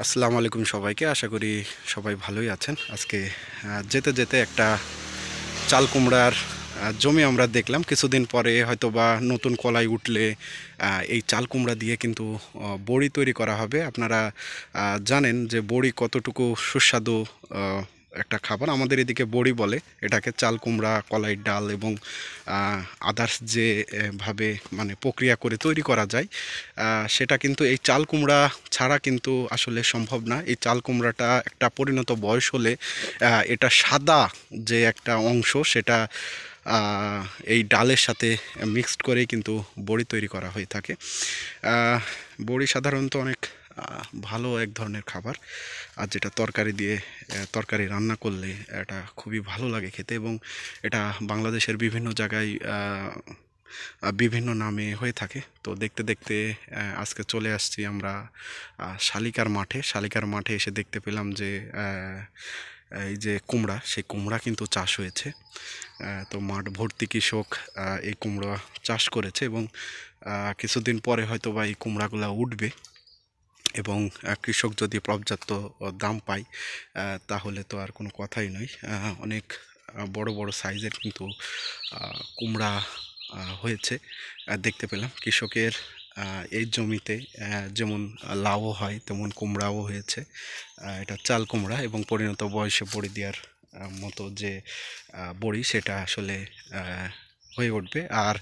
আসসালামু আলাইকুম সবাইকে। আশা করি সবাই ভালোই আছেন। আজকে যেতে যেতে একটা চাল কুমড়ার জমি আমরা দেখলাম। কিছুদিন পরে হয়তোবা নতুন কলাই উঠলে এই চাল কুমড়া দিয়ে কিন্তু বড়ি তৈরি করা হবে। আপনারা জানেন যে বড়ি কতটুকু সুস্বাদু একটা খাবার। আমাদের এদিকে বড়ি বলে এটাকে। চাল কুমড়া, কলাইয়ের ডাল এবং আদার্স যে ভাবে মানে প্রক্রিয়া করে তৈরি করা যায়, সেটা কিন্তু এই চাল কুমড়া ছাড়া কিন্তু আসলে সম্ভব না। এই চাল কুমড়াটা একটা পরিণত বয়স হলে এটা সাদা যে একটা অংশ সেটা এই ডালের সাথে মিক্সড করেই কিন্তু বড়ি তৈরি করা হয়ে থাকে। বড়ি সাধারণত অনেক ভালো এক ধরনের খাবার, আর যেটা তরকারি দিয়ে তরকারি রান্না করলে এটা খুবই ভালো লাগে খেতে। এবং এটা বাংলাদেশের বিভিন্ন জায়গায় বিভিন্ন নামে হয়ে থাকে। তো দেখতে দেখতে আজকে চলে আসছি আমরা শালিকার মাঠে এসে দেখতে পেলাম যে এই যে কুমড়া, সেই কুমড়া কিন্তু চাষ হয়েছে। তো মাঠ ভর্তি কৃষক এই কুমড়া চাষ করেছে এবং কিছুদিন পরে হয়তো বা এই কুমড়াগুলো উঠবে এবং কৃষক যদি পর্যাপ্ত দাম পায় তাহলে তো আর কোনো কথাই নয়। অনেক বড় বড় সাইজের কিন্তু কুমড়া হয়েছে দেখতে পেলাম কৃষকের এই জমিতে। যেমন লাউ হয় তেমন কুমড়াও হয়েছে। এটা চাল কুমড়া এবং পরিণত বয়সে বড়ি দেওয়ার মতো যে বড়ি সেটা আসলে হয়ে উঠবে। আর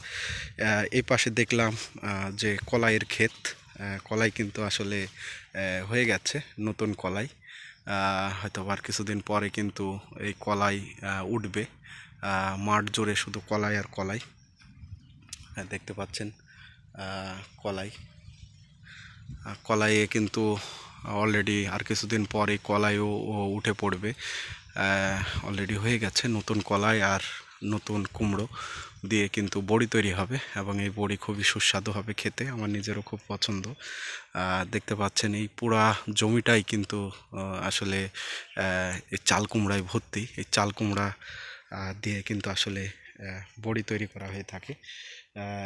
এই পাশে দেখলাম যে কলাইয়ের ক্ষেত। কলাই কিন্তু আসলে হয়ে গেছে, নতুন কলাই। হয়তো আর কিছুদিন পরে কিন্তু এই কলাই উঠবে। মাঠ জুড়ে শুধু কলাই আর কলাই। দেখতে পাচ্ছেন কলাই। কলাইয়ে কিন্তু অলরেডি আর কিছুদিন পরে কলাইও উঠে পড়বে। অলরেডি হয়ে গেছে নতুন কলাই আর নতুন কুমড়ো দিয়ে কিন্তু বড়ি তৈরি হবে এবং এই বড়ি খুবই সুস্বাদু হবে খেতে। আমার নিজেরও খুব পছন্দ। দেখতে পাচ্ছেন এই পুরা জমিটাই কিন্তু আসলে এই চাল কুমড়ায় ভর্তি। এই চাল কুমড়া দিয়ে কিন্তু আসলে বড়ি তৈরি করা হয়ে থাকে।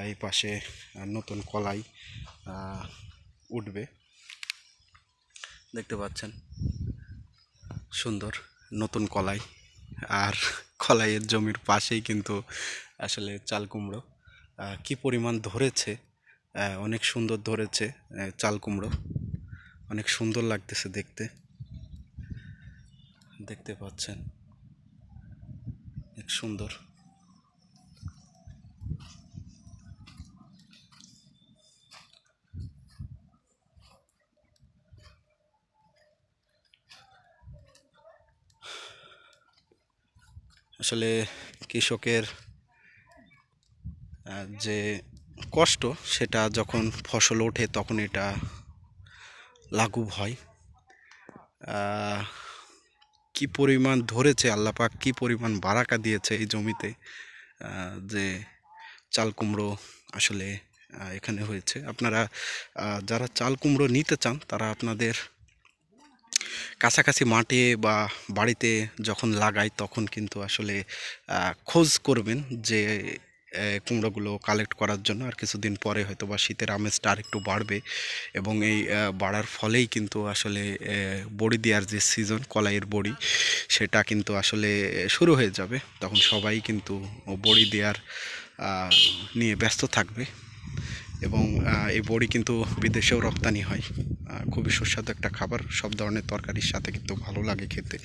এই পাশে নতুন কলাই উঠবে, দেখতে পাচ্ছেন সুন্দর নতুন কলাই। আর কলাইয়ের জমির পাশেই কিন্তু আসলে চাল কুমড়ো কি পরিমাণ ধরেছে, অনেক সুন্দর ধরেছে। চাল কুমড়ো অনেক সুন্দর লাগতেছে দেখতে, দেখতে পাচ্ছেন অনেক সুন্দর। আসলে কৃষকের যে কষ্ট সেটা যখন ফসল ওঠে তখন এটা লাঘব হয়। কি পরিমাণ ধরেছে, আল্লাহ পাক কি পরিমাণ বারাকা দিয়েছে এই জমিতে যে চাল কুমড়ো আসলে এখানে হয়েছে। আপনারা যারা চাল কুমড়ো নিতে চান তারা আপনাদের কাছাকাছি মাঠে বা বাড়িতে যখন লাগায় তখন কিন্তু আসলে খোঁজ করবেন যে কুমড়োগুলো কালেক্ট করার জন্য। আর কিছুদিন পরে হয়তো বা শীতের আমেজটা আর একটু বাড়বে এবং এই বাড়ার ফলেই কিন্তু আসলে বড়ি দেওয়ার যে সিজন, কলাইয়ের বড়ি, সেটা কিন্তু আসলে শুরু হয়ে যাবে। তখন সবাই কিন্তু বড়ি দেওয়ার নিয়ে ব্যস্ত থাকবে এবং এই বড়ি কিন্তু বিদেশেও রপ্তানি হয়। খুবই সুস্বাদু একটা খাবার, সব ধরনের তরকারির সাথে কিন্তু ভালো লাগে খেতে।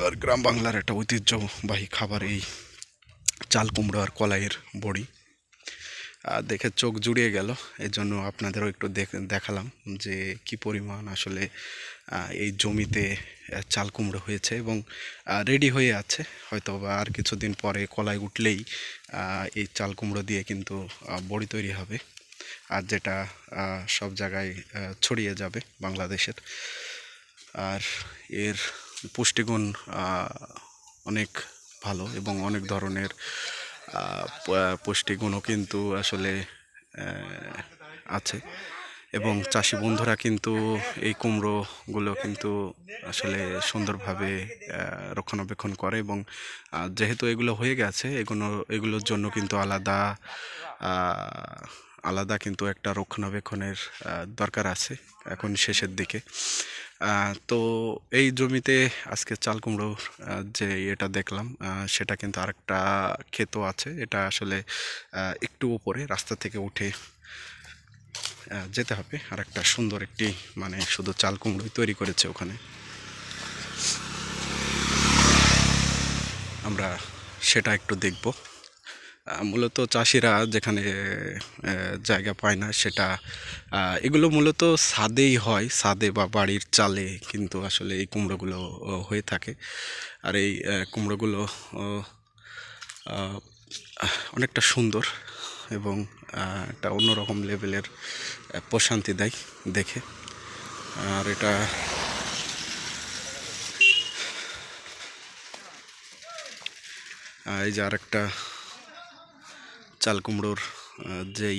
আর গ্রাম বাংলার একটা ঐতিহ্যবাহী খাবার এই চাল কুমড়ো আর কলাইয়ের বড়ি। দেখে চোখ জুড়িয়ে গেল, এই জন্য আপনাদেরও একটু দেখালাম যে কি পরিমাণ আসলে এই জমিতে চাল কুমড়ো হয়েছে এবং রেডি হয়ে আছে। হয়তো বা আর কিছুদিন পরে কলাই উঠলেই এই চাল কুমড়ো দিয়ে কিন্তু বড়ি তৈরি হবে, আর যেটা সব জায়গায় ছড়িয়ে যাবে বাংলাদেশের। আর এর পুষ্টিগুণ অনেক ভালো এবং অনেক ধরনের পুষ্টিগুণও কিন্তু আসলে আছে। এবং চাষি বন্ধুরা কিন্তু এই কুমড়োগুলো কিন্তু আসলে সুন্দরভাবে রক্ষণাবেক্ষণ করে এবং যেহেতু এগুলো হয়ে গেছে এগুলোর জন্য কিন্তু আলাদা আলাদা কিন্তু একটা রক্ষণাবেক্ষণের দরকার আছে এখন শেষের দিকে। তো এই জমিতে আজকে চাল কুমড়ো যে এটা দেখলাম সেটা কিন্তু আরেকটা ক্ষেতও আছে। এটা আসলে একটু উপরে রাস্তা থেকে উঠে যেতে হবে। আর একটা সুন্দর একটি মানে শুধু চাল কুমড়োই তৈরি করেছে ওখানে, আমরা সেটা একটু দেখব। মূলত চাষিরা যেখানে জায়গা পায় না সেটা এগুলো মূলত ছাদেই হয়, ছাদে বা বাড়ির চালে কিন্তু আসলে এই কুমড়োগুলো হয়ে থাকে। আর এই কুমড়োগুলো অনেকটা সুন্দর এবং একটা অন্যরকম লেভেলের প্রশান্তি দেয় দেখে। আর এটা এই যে আরেকটা চাল কুমড়োর যে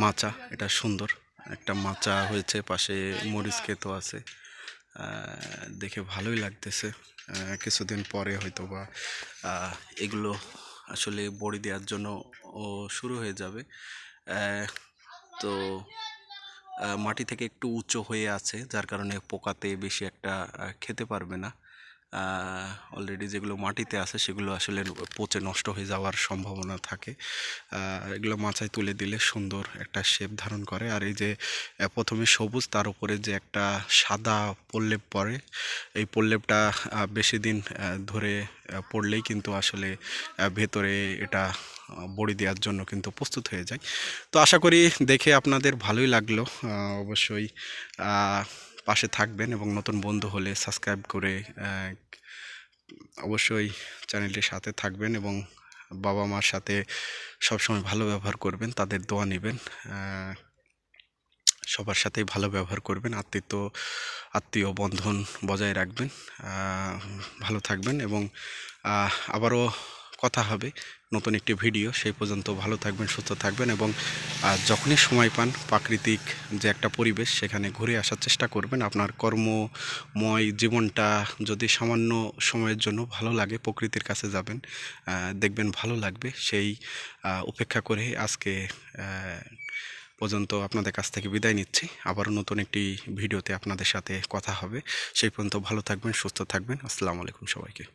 মাচা, এটা সুন্দর একটা মাচা হয়েছে, পাশে মরিচ ক্ষেতও আছে, দেখে ভালোই লাগতেছে। কিছুদিন পরে হয়তো বা এগুলো আসলে বড়ি দেওয়ার জন্য শুরু হয়ে যাবে। তো মাটি থেকে একটু উঁচু হয়ে আছে, যার কারণে পোকাতে বেশি একটা খেতে পারবে না। অলরেডি যেগুলো মাটিতে আছে সেগুলো আসলে পচে নষ্ট হয়ে যাওয়ার সম্ভাবনা থাকে। এগুলো মাচায় তুলে দিলে সুন্দর একটা শেপ ধারণ করে। আর এই যে প্রথমে সবুজ, তার উপরে যে একটা সাদা প্রলেপ পড়ে, এই প্রলেপটা বেশি দিন ধরে পড়লেই কিন্তু আসলে ভেতরে এটা বড়ি দেওয়ার জন্য কিন্তু প্রস্তুত হয়ে যায়। তো আশা করি দেখে আপনাদের ভালোই লাগলো। অবশ্যই পাশে থাকবেন এবং নতুন বন্ধু হলে সাবস্ক্রাইব করে অবশ্যই চ্যানেলটির সাথে থাকবেন এবং বাবা মার সাথে সবসময় ভালো ব্যবহার করবেন, তাদের দোয়া নেবেন, সবার সাথেই ভালো ব্যবহার করবেন, আত্মীয় বন্ধন বজায় রাখবেন। ভালো থাকবেন এবং আবারও কথা হবে নতুন একটি ভিডিও। সেই পর্যন্ত ভালো থাকবেন, সুস্থ থাকবেন এবং যখনই সময় পান প্রাকৃতিক যে একটা পরিবেশ সেখানে ঘুরে আসার চেষ্টা করবেন। আপনার কর্মময় জীবনটা যদি সামান্য সময়ের জন্য ভালো লাগে, প্রকৃতির কাছে যাবেন, দেখবেন ভালো লাগবে। সেই উপেক্ষা করে আজকে পর্যন্ত আপনাদের কাছ থেকে বিদায় নিচ্ছি। আবারও নতুন একটি ভিডিওতে আপনাদের সাথে কথা হবে। সেই পর্যন্ত ভালো থাকবেন, সুস্থ থাকবেন। আসসালামু আলাইকুম সবাইকে।